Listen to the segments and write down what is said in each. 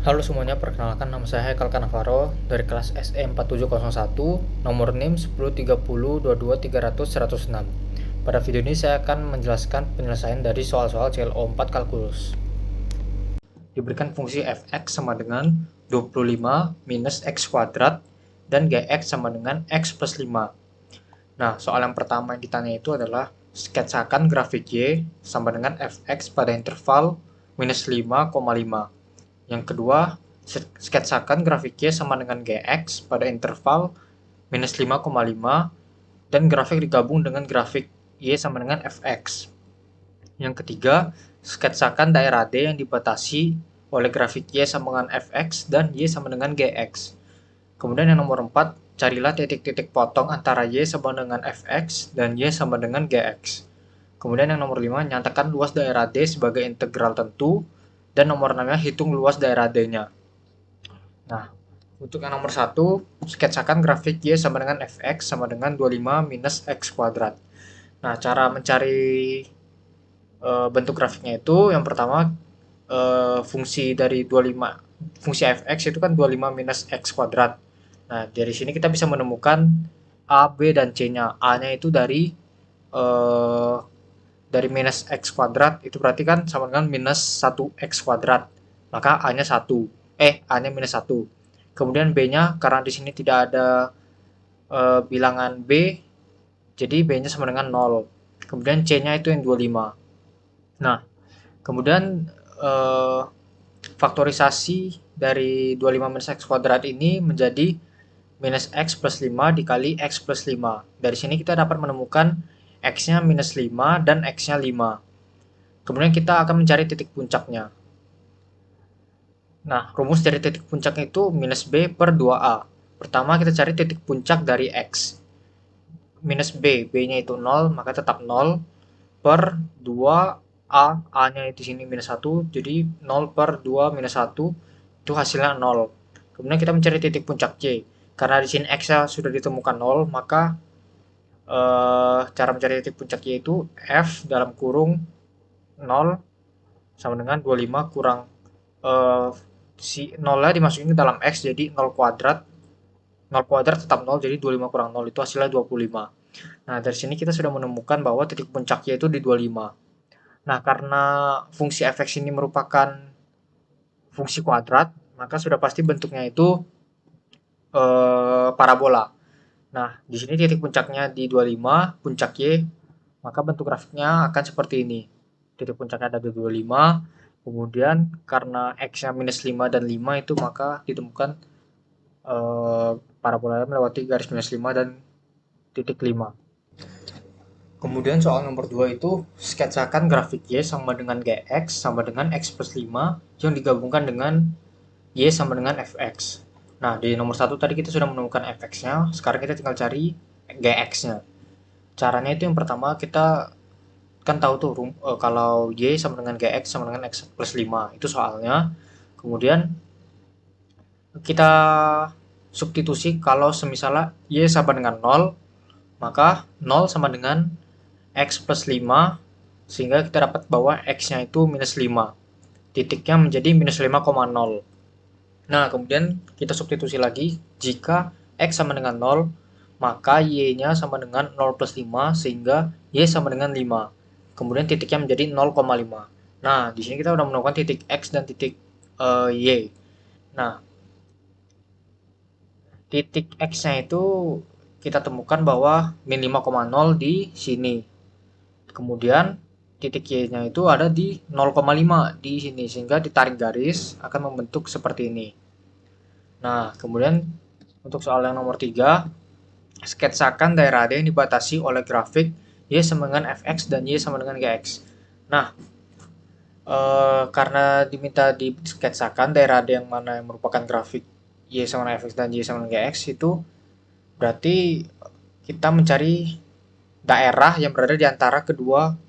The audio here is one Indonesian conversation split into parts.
Halo semuanya, perkenalkan nama saya Haikal Kanavaro dari kelas SE4701, nomor NIM 103022300106. Pada video ini saya akan menjelaskan penyelesaian dari soal-soal CLO4 kalkulus. Diberikan fungsi fx sama dengan 25 minus x kuadrat dan gx sama dengan x plus 5. Nah, soal yang pertama yang ditanya itu adalah sketsakan grafik y sama dengan fx pada interval minus 5,5. Yang kedua, sketsakan grafik Y sama dengan GX pada interval minus 5,5 dan grafik digabung dengan grafik Y sama dengan Fx. Yang ketiga, sketsakan daerah D yang dibatasi oleh grafik Y sama dengan Fx dan Y sama dengan Gx. Kemudian yang nomor 4, carilah titik-titik potong antara Y sama dengan Fx dan Y sama dengan Gx. Kemudian yang nomor 5, nyatakan luas daerah D sebagai integral tentu. Dan nomor 6-nya, hitung luas daerah D-nya. Nah, untuk yang nomor 1, sketsakan grafik Y sama dengan Fx sama dengan 25 minus X kuadrat. Nah, cara mencari bentuk grafiknya itu, yang pertama, fungsi dari 25, fungsi Fx itu kan 25 minus X kuadrat. Nah, dari sini kita bisa menemukan A, B, dan C-nya. A-nya itu dari minus X kuadrat, itu berarti kan sama dengan minus 1X kuadrat. Maka A-nya 1. A-nya minus 1. Kemudian B-nya, karena di sini tidak ada bilangan B, jadi B-nya sama dengan 0. Kemudian C-nya itu yang 25. Nah, kemudian faktorisasi dari 25 minus X kuadrat ini menjadi minus X plus 5 dikali X plus 5. Dari sini kita dapat menemukan X-nya minus 5 dan X-nya 5. Kemudian kita akan mencari titik puncaknya. Nah, rumus dari titik puncaknya itu minus B per 2A. Pertama kita cari titik puncak dari X. Minus B, B-nya itu 0, maka tetap 0 per 2A, A-nya di sini minus 1, jadi 0 per 2 minus 1, itu hasilnya 0. Kemudian kita mencari titik puncak Y. Karena di sini X-nya sudah ditemukan 0, maka cara mencari titik puncak Y itu F dalam kurung 0 sama dengan 25 kurang si 0-nya dimasukin ke dalam X, jadi 0 kuadrat. 0 kuadrat tetap 0, jadi 25 kurang 0 itu hasilnya 25. Nah, dari sini kita sudah menemukan bahwa titik puncaknya itu di 25. Nah, karena fungsi fx ini merupakan fungsi kuadrat, maka sudah pasti bentuknya itu parabola. Nah, di sini titik puncaknya di 25, puncak Y, maka bentuk grafiknya akan seperti ini. Titik puncaknya ada di 25, kemudian karena X-nya minus 5 dan 5 itu, maka ditemukan parabolanya melewati garis minus 5 dan titik 5. Kemudian soal nomor 2 itu, sketsakan grafik Y sama dengan Gx sama dengan X plus 5 yang digabungkan dengan Y sama dengan Fx. Nah, di nomor 1 tadi kita sudah menemukan Fx-nya, sekarang kita tinggal cari Gx-nya. Caranya itu yang pertama kita kan tahu tuh kalau Y sama dengan Gx sama dengan X plus 5, itu soalnya. Kemudian kita substitusi kalau semisalnya Y sama dengan 0, maka 0 sama dengan X plus 5, sehingga kita dapat bahwa X-nya itu minus 5. Titiknya menjadi minus 5,0. Nah, kemudian kita substitusi lagi, jika X sama dengan 0, maka Y-nya sama dengan 0 plus 5, sehingga Y sama dengan 5. Kemudian titiknya menjadi 0,5. Nah, di sini kita sudah menemukan titik X dan titik Y. Nah, titik X-nya itu kita temukan bahwa min 5,0 di sini. Kemudian titik Y-nya itu ada di 0,5 di sini, sehingga ditarik garis akan membentuk seperti ini. Nah, kemudian untuk soal yang nomor 3, sketsakan daerah D yang dibatasi oleh grafik Y sama dengan Fx dan Y sama dengan Gx. Nah, karena diminta disketsakan daerah D yang mana yang merupakan grafik Y sama dengan Fx dan Y sama dengan Gx, itu berarti kita mencari daerah yang berada di antara kedua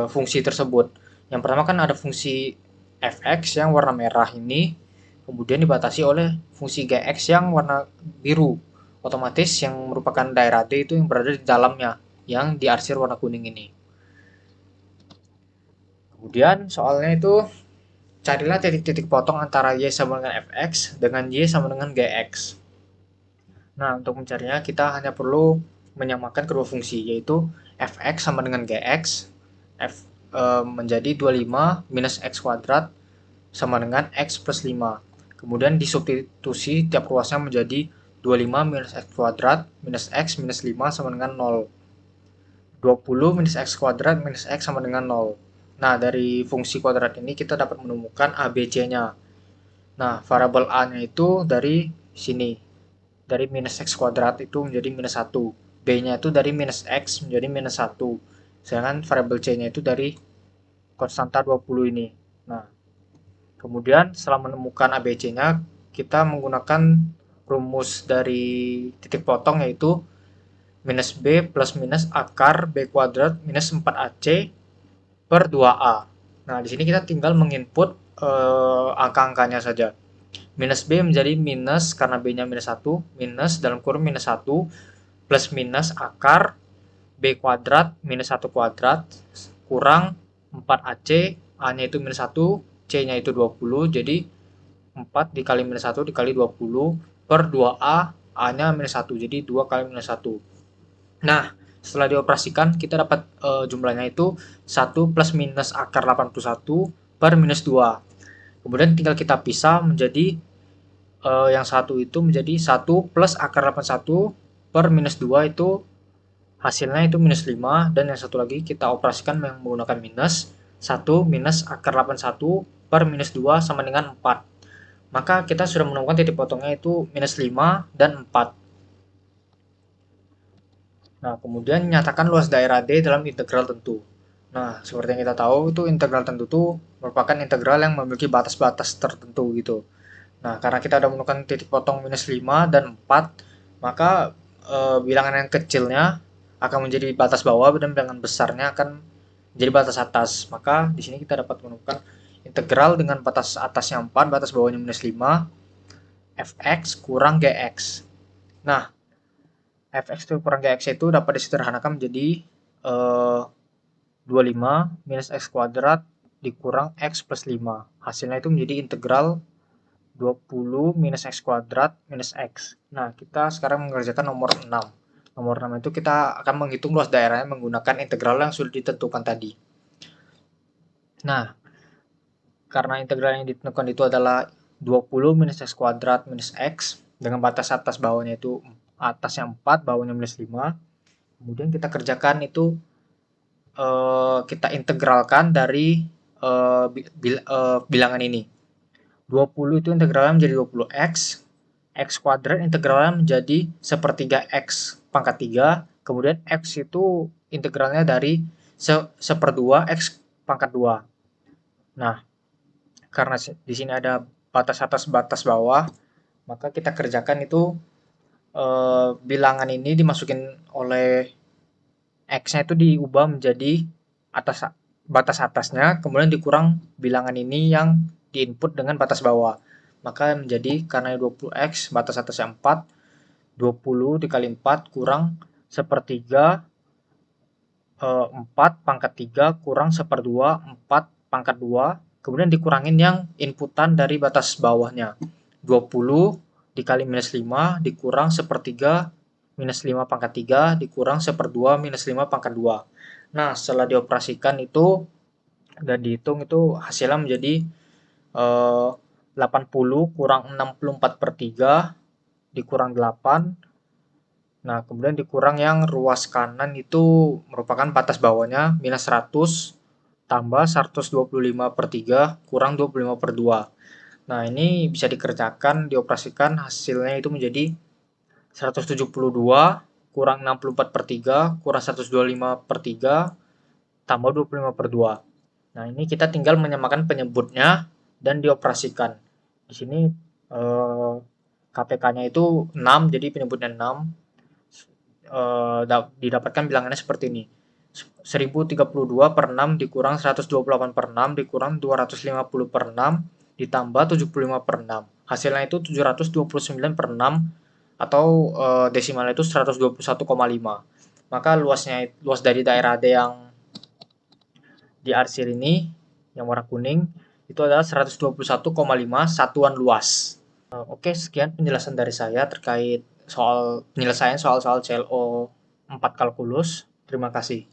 fungsi tersebut. Yang pertama kan ada fungsi Fx yang warna merah ini, kemudian dibatasi oleh fungsi Gx yang warna biru. Otomatis yang merupakan daerah D itu yang berada di dalamnya, yang diarsir warna kuning ini. Kemudian soalnya itu carilah titik-titik potong antara Y sama dengan Fx dengan Y sama dengan Gx. Nah, untuk mencarinya kita hanya perlu menyamakan kedua fungsi, yaitu Fx sama dengan Gx, menjadi 25 minus X kuadrat sama dengan X plus 5. Kemudian disubstitusi tiap ruasnya menjadi 25 minus X kuadrat minus X minus 5 sama dengan 0. 20 minus X kuadrat minus X sama dengan 0. Nah, dari fungsi kuadrat ini kita dapat menemukan ABC-nya. Nah, variabel A-nya itu dari sini. Dari minus X kuadrat itu menjadi minus 1. B-nya itu dari minus X menjadi minus 1. Sedangkan variabel C-nya itu dari konstanta 20 ini. Nah, kemudian setelah menemukan ABC-nya, kita menggunakan rumus dari titik potong, yaitu minus B plus minus akar B kuadrat minus 4AC per 2A. Nah, di sini kita tinggal menginput angka-angkanya saja. Minus B menjadi minus karena B-nya minus 1, minus dalam kurung minus 1, plus minus akar B kuadrat minus 1 kuadrat, kurang 4AC, A-nya itu minus 1, C-nya itu 20, jadi 4 dikali minus 1 dikali 20, per 2A, A-nya minus 1, jadi 2 kali minus 1. Nah, setelah dioperasikan, kita dapat jumlahnya itu 1 plus minus akar 81 per minus 2. Kemudian tinggal kita pisah menjadi yang satu itu menjadi 1 plus akar 81 per minus 2, itu hasilnya itu minus 5. Dan yang satu lagi kita operasikan menggunakan minus 1 minus akar 81 per minus 2 sama dengan 4. Maka kita sudah menemukan titik potongnya itu minus 5 dan 4. Nah, kemudian nyatakan luas daerah D dalam integral tentu. Nah, seperti yang kita tahu, itu integral tentu itu merupakan integral yang memiliki batas-batas tertentu gitu. Nah, karena kita sudah menemukan titik potong minus 5 dan 4, maka bilangan yang kecilnya akan menjadi batas bawah dan bilangan besarnya akan menjadi batas atas. Maka di sini kita dapat menemukan integral dengan batas atasnya 4, batas bawahnya minus 5, fx kurang gx. Nah, fx itu kurang gx itu dapat disederhanakan menjadi 25 minus x kuadrat dikurang x plus 5. Hasilnya itu menjadi integral 20 minus x kuadrat minus x. Nah, kita sekarang mengerjakan nomor 6. Nomor 6 itu kita akan menghitung luas daerahnya menggunakan integral yang sudah ditentukan tadi. Nah, karena integral yang ditentukan itu adalah 20 minus x kuadrat minus x dengan batas atas bawahnya itu atasnya 4, bawahnya minus 5. Kemudian kita kerjakan itu kita integralkan dari bilangan ini. 20 itu integralnya menjadi 20x, x kuadrat integralnya menjadi sepertiga x pangkat 3, kemudian x itu integralnya dari seperdua x pangkat 2. Nah, karena di sini ada batas atas batas bawah, maka kita kerjakan itu bilangan ini dimasukin oleh x-nya itu diubah menjadi batas atasnya, kemudian dikurang bilangan ini yang diinput dengan batas bawah. Maka menjadi karena 20x batas atasnya 4, 20 dikali 4 kurang sepertiga 4 pangkat 3 kurang seperdua 4 pangkat 2, kemudian dikurangin yang inputan dari batas bawahnya. 20 dikali minus 5 dikurang sepertiga minus 5 pangkat 3 dikurang seperdua minus 5 pangkat 2. Nah, setelah dioperasikan itu dan dihitung itu hasilnya menjadi 80 kurang 64 per 3 dikurang 8. Nah, kemudian dikurang yang ruas kanan itu merupakan batas bawahnya minus 100 tambah 125 per 3 kurang 25 per 2. Nah, ini bisa dikerjakan, dioperasikan, hasilnya itu menjadi 172 kurang 64 per 3 kurang 125 per 3 tambah 25 per 2. Nah, ini kita tinggal menyamakan penyebutnya dan dioperasikan. Di sini KPK-nya itu 6, jadi penyebutnya 6. Didapatkan bilangannya seperti ini. 1032 per 6 dikurang 128 per 6 dikurang 250 per 6 ditambah 75 per 6. Hasilnya itu 729 per 6 atau desimalnya itu 121,5. Maka luas dari daerah D yang diarsir ini yang warna kuning itu adalah 121,5 satuan luas. Oke, sekian penjelasan dari saya terkait soal penyelesaian soal-soal CLO 4 kalkulus. Terima kasih.